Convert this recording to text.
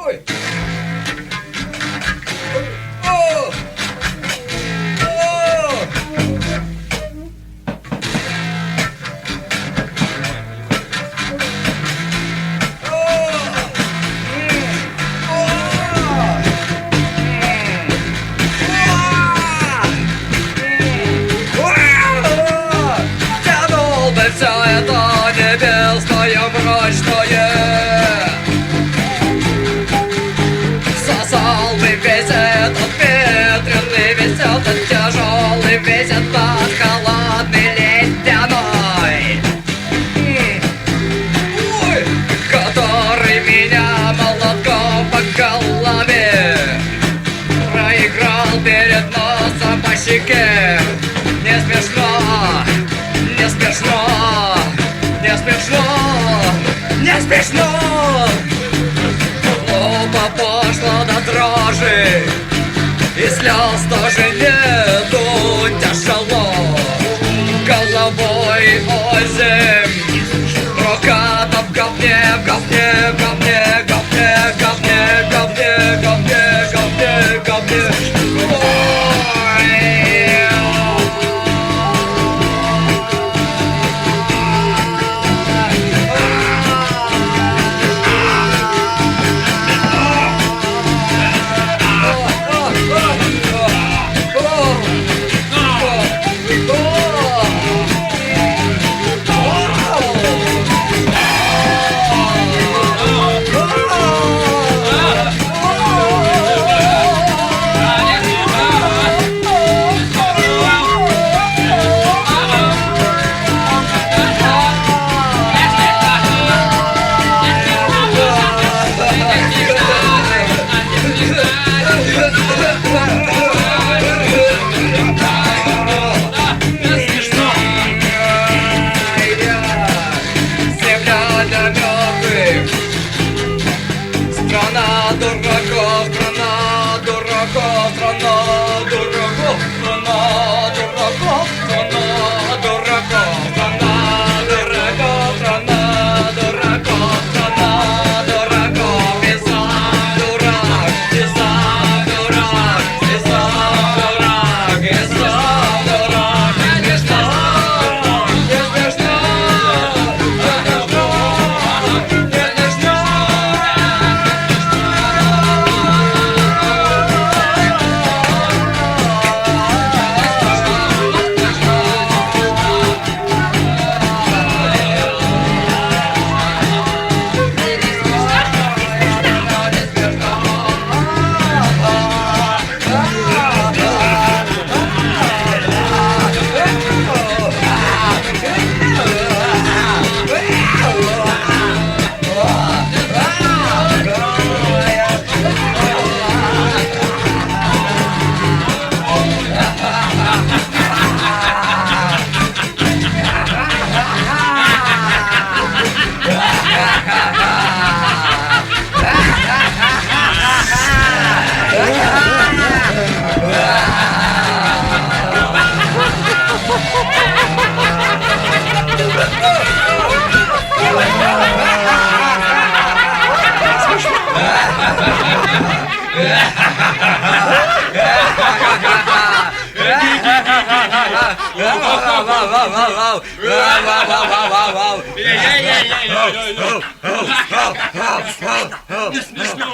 Ой! О! О! Тянул бы все это небесное, мрачное, сосал бы весь этот ветреный, весь этот тяжелый, весь этот холодный ледяной, который меня молотком по голове проиграл перед носом по щеке. Не смешно, не смешно, не смешно, не смешно. Глупо, пошло до дрожи, и слез тоже нету. Тяжело головой озимь, рука там в говне, в говне, в говне, в говне, в говне, в говне, в говне, в говне, в говне. Страна дураков, страна дураков, страна дураков, страна дураков, страна дураков, страна дураков, страна дураков, страна дураков. И сам дурак, и сам дурак, и сам дурак, и сам дурак. Не смешно, не смешно, не смешно, не смешно. Не смешно.